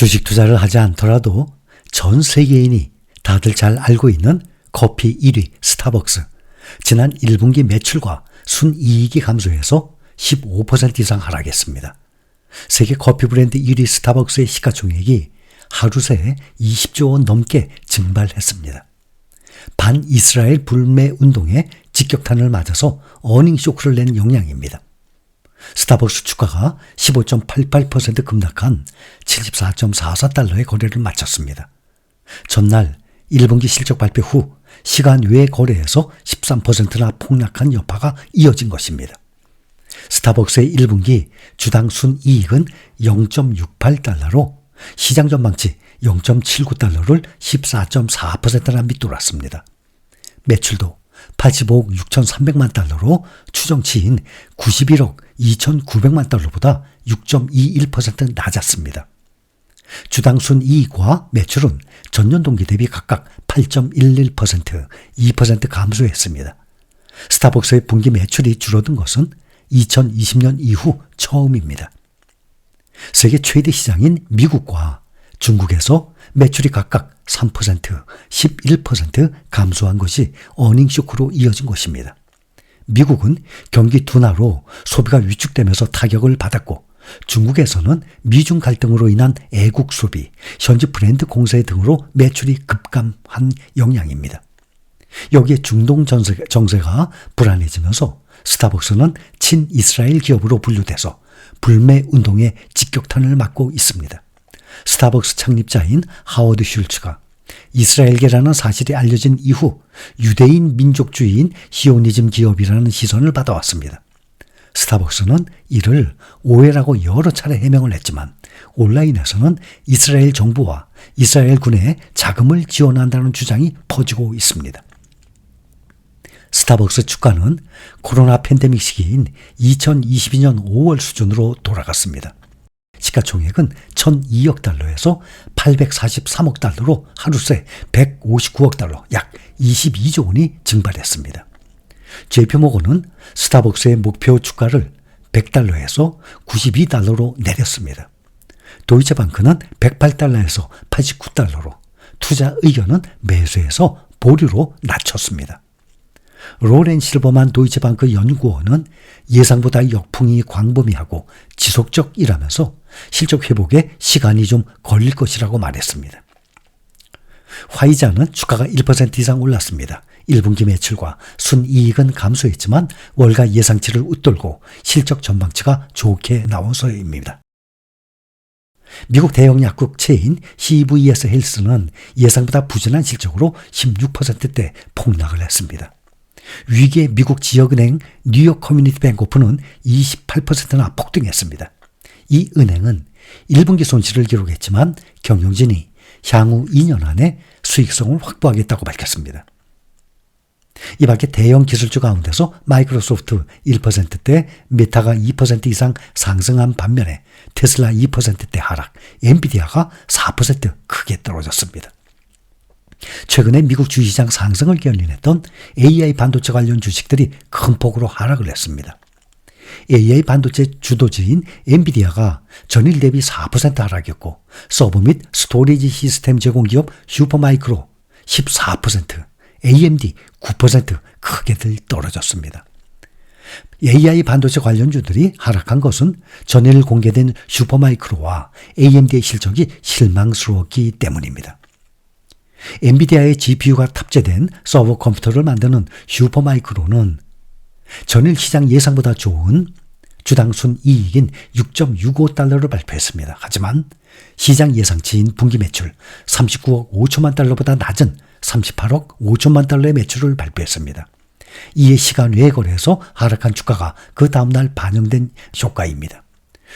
주식 투자를 하지 않더라도 전 세계인이 다들 잘 알고 있는 커피 1위 스타벅스. 지난 1분기 매출과 순이익이 감소해서 15% 이상 하락했습니다. 세계 커피 브랜드 1위 스타벅스의 시가총액이 하루 새에 20조 원 넘게 증발했습니다. 반이스라엘 불매 운동에 직격탄을 맞아서 어닝 쇼크를 낸 영향입니다. 스타벅스 주가가 15.88% 급락한 74.44달러의 거래를 마쳤습니다. 전날 1분기 실적 발표 후 시간 외 거래에서 13%나 폭락한 여파가 이어진 것입니다. 스타벅스의 1분기 주당 순이익은 0.68달러로 시장 전망치 0.79달러를 14.4%나 밑돌았습니다. 매출도 85억 6,300만 달러로 추정치인 91억 2,900만 달러보다 6.21% 낮았습니다. 주당 순이익과 매출은 전년 동기 대비 각각 8.11%, 2% 감소했습니다. 스타벅스의 분기 매출이 줄어든 것은 2020년 이후 처음입니다. 세계 최대 시장인 미국과 중국에서 매출이 각각 3%, 11% 감소한 것이 어닝 쇼크로 이어진 것입니다. 미국은 경기 둔화로 소비가 위축되면서 타격을 받았고, 중국에서는 미중 갈등으로 인한 애국 소비, 현지 브랜드 공세 등으로 매출이 급감한 영향입니다. 여기에 중동 정세가 불안해지면서 스타벅스는 친이스라엘 기업으로 분류돼서 불매 운동에 직격탄을 맞고 있습니다. 스타벅스 창립자인 하워드 슐츠가 이스라엘계라는 사실이 알려진 이후 유대인 민족주의인 시오니즘 기업이라는 시선을 받아왔습니다. 스타벅스는 이를 오해라고 여러 차례 해명을 했지만 온라인에서는 이스라엘 정부와 이스라엘 군에 자금을 지원한다는 주장이 퍼지고 있습니다. 스타벅스 주가는 코로나 팬데믹 시기인 2022년 5월 수준으로 돌아갔습니다. 시가총액은 1,002억 달러에서 843억 달러로 하루 새 159억 달러, 약 22조 원이 증발했습니다. JP모건은 스타벅스의 목표 주가를 100달러에서 92달러로 내렸습니다. 도이체방크는 108달러에서 89달러로, 투자 의견은 매수에서 보류로 낮췄습니다. 로렌 실버만 도이체방크 연구원은 예상보다 역풍이 광범위하고 지속적이라면서 실적 회복에 시간이 좀 걸릴 것이라고 말했습니다. 화이자는 주가가 1% 이상 올랐습니다. 1분기 매출과 순이익은 감소했지만 월가 예상치를 웃돌고 실적 전망치가 좋게 나와서입니다. 미국 대형 약국 체인 CVS 헬스는 예상보다 부진한 실적으로 16%대 폭락을 했습니다. 위기의 미국 지역은행 뉴욕 커뮤니티 뱅코프는 28%나 폭등했습니다. 이 은행은 1분기 손실을 기록했지만 경영진이 향후 2년 안에 수익성을 확보하겠다고 밝혔습니다. 이 밖에 대형 기술주 가운데서 마이크로소프트 1%대, 메타가 2% 이상 상승한 반면에 테슬라 2%대 하락, 엔비디아가 4% 크게 떨어졌습니다. 최근에 미국 주식시장 상승을 견인했던 AI 반도체 관련 주식들이 큰 폭으로 하락을 했습니다. AI 반도체 주도주인 엔비디아가 전일 대비 4% 하락했고, 서버 및 스토리지 시스템 제공기업 슈퍼마이크로 14%, AMD 9% 크게들 떨어졌습니다. AI 반도체 관련주들이 하락한 것은 전일 공개된 슈퍼마이크로와 AMD의 실적이 실망스러웠기 때문입니다. 엔비디아의 GPU가 탑재된 서버 컴퓨터를 만드는 슈퍼마이크로는 전일 시장 예상보다 좋은 주당 순이익인 6.65달러를 발표했습니다. 하지만 시장 예상치인 분기 매출 39억 5천만 달러보다 낮은 38억 5천만 달러의 매출을 발표했습니다. 이에 시간 외 거래에서 하락한 주가가 그 다음날 반영된 효과입니다.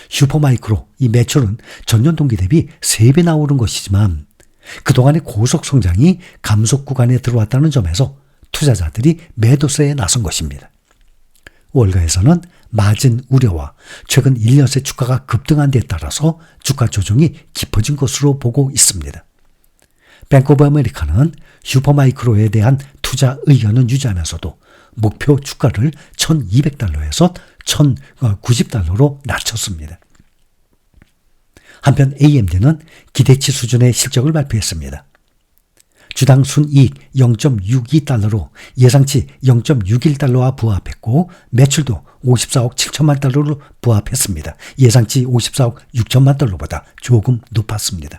슈퍼마이크로 이 매출은 전년 동기 대비 3배나 오른 것이지만 그동안의 고속 성장이 감속 구간에 들어왔다는 점에서 투자자들이 매도세에 나선 것입니다. 월가에서는 마진 우려와 최근 1년 새 주가가 급등한 데에 따라서 주가 조정이 깊어진 것으로 보고 있습니다. 뱅크 오브 아메리카는 슈퍼마이크로에 대한 투자 의견은 유지하면서도 목표 주가를 1,200달러에서 1,090달러로 낮췄습니다. 한편 AMD는 기대치 수준의 실적을 발표했습니다. 주당 순이익 0.62달러로 예상치 0.61달러와 부합했고 매출도 54억 7천만 달러로 부합했습니다. 예상치 54억 6천만 달러보다 조금 높았습니다.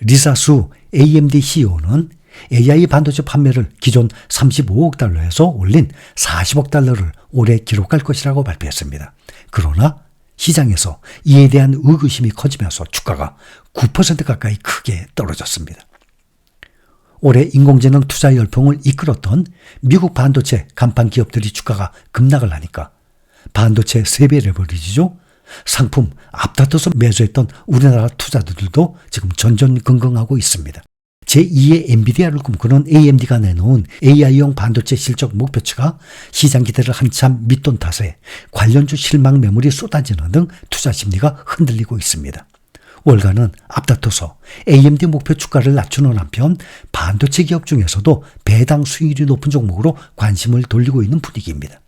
리사 수 AMD CEO는 AI 반도체 판매를 기존 35억 달러에서 올린 40억 달러를 올해 기록할 것이라고 발표했습니다. 그러나 시장에서 이에 대한 의구심이 커지면서 주가가 9% 가까이 크게 떨어졌습니다. 올해 인공지능 투자 열풍을 이끌었던 미국 반도체 간판 기업들이 주가가 급락을 하니까 반도체 세배 레버리지죠. 상품 앞다퉈서 매수했던 우리나라 투자들도 지금 전전긍긍하고 있습니다. 제2의 엔비디아를 꿈꾸는 AMD가 내놓은 AI용 반도체 실적 목표치가 시장 기대를 한참 밑돈 탓에 관련주 실망 매물이 쏟아지는 등 투자 심리가 흔들리고 있습니다. 월가는 앞다퉈서 AMD 목표 주가를 낮추는 한편 반도체 기업 중에서도 배당 수익률이 높은 종목으로 관심을 돌리고 있는 분위기입니다.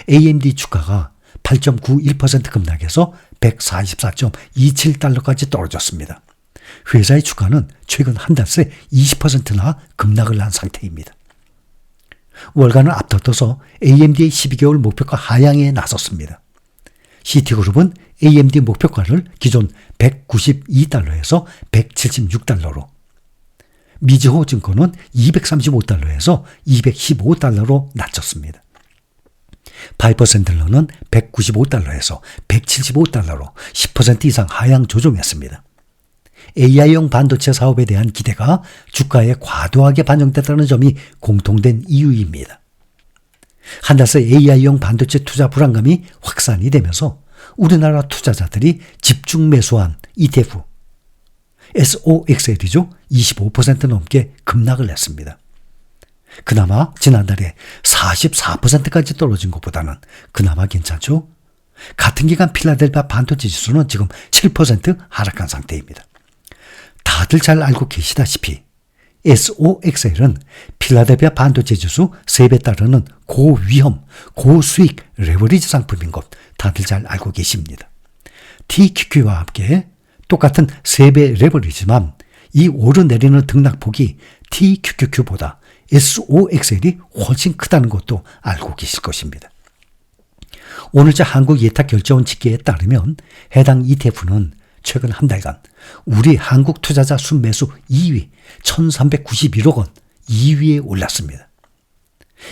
AMD 주가가 8.91% 급락해서 144.27달러까지 떨어졌습니다. 회사의 주가는 최근 한 달 새 20%나 급락을 한 상태입니다. 월가는 앞다퉈서 AMD의 12개월 목표가 하향에 나섰습니다. CT그룹은 AMD 목표가를 기존 192달러에서 176달러로, 미즈호 증권은 235달러에서 215달러로 낮췄습니다. 파이퍼 샌들러는 195달러에서 175달러로 10% 이상 하향 조정했습니다. AI용 반도체 사업에 대한 기대가 주가에 과도하게 반영됐다는 점이 공통된 이유입니다. 한 달 새 AI용 반도체 투자 불안감이 확산이 되면서 우리나라 투자자들이 집중 매수한 ETF, SOXL이죠. 25% 넘게 급락을 했습니다. 그나마 지난달에 44%까지 떨어진 것보다는 그나마 괜찮죠. 같은 기간 필라델피아 반도체 지수는 지금 7% 하락한 상태입니다. 다들 잘 알고 계시다시피 SOXL은 필라델피아 반도체 지수 3배 따르는 고위험, 고수익 레버리지 상품인 것 다들 잘 알고 계십니다. TQQ와 함께 똑같은 3배 레버리지만 이 오르내리는 등락폭이 TQQQ보다 SOXL이 훨씬 크다는 것도 알고 계실 것입니다. 오늘자 한국 예탁결제원 집계에 따르면 해당 ETF는 최근 한 달간 우리 한국 투자자 순매수 2위 1391억 원 2위에 올랐습니다.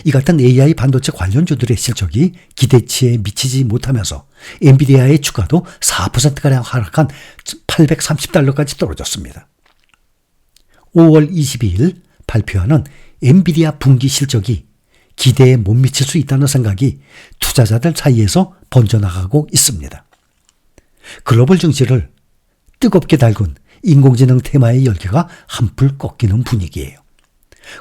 이 같은 AI 반도체 관련주들의 실적이 기대치에 미치지 못하면서 엔비디아의 주가도 4%가량 하락한 830달러까지 떨어졌습니다. 5월 22일 발표하는 엔비디아 분기 실적이 기대에 못 미칠 수 있다는 생각이 투자자들 사이에서 번져나가고 있습니다. 글로벌 증시를 뜨겁게 달군 인공지능 테마의 열기가 한풀 꺾이는 분위기예요.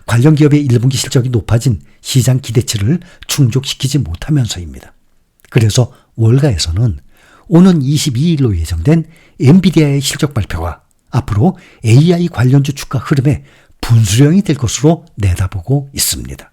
관련 기업의 1분기 실적이 높아진 시장 기대치를 충족시키지 못하면서입니다. 그래서 월가에서는 오는 22일로 예정된 엔비디아의 실적 발표가 앞으로 AI 관련주 주가 흐름의 분수령이 될 것으로 내다보고 있습니다.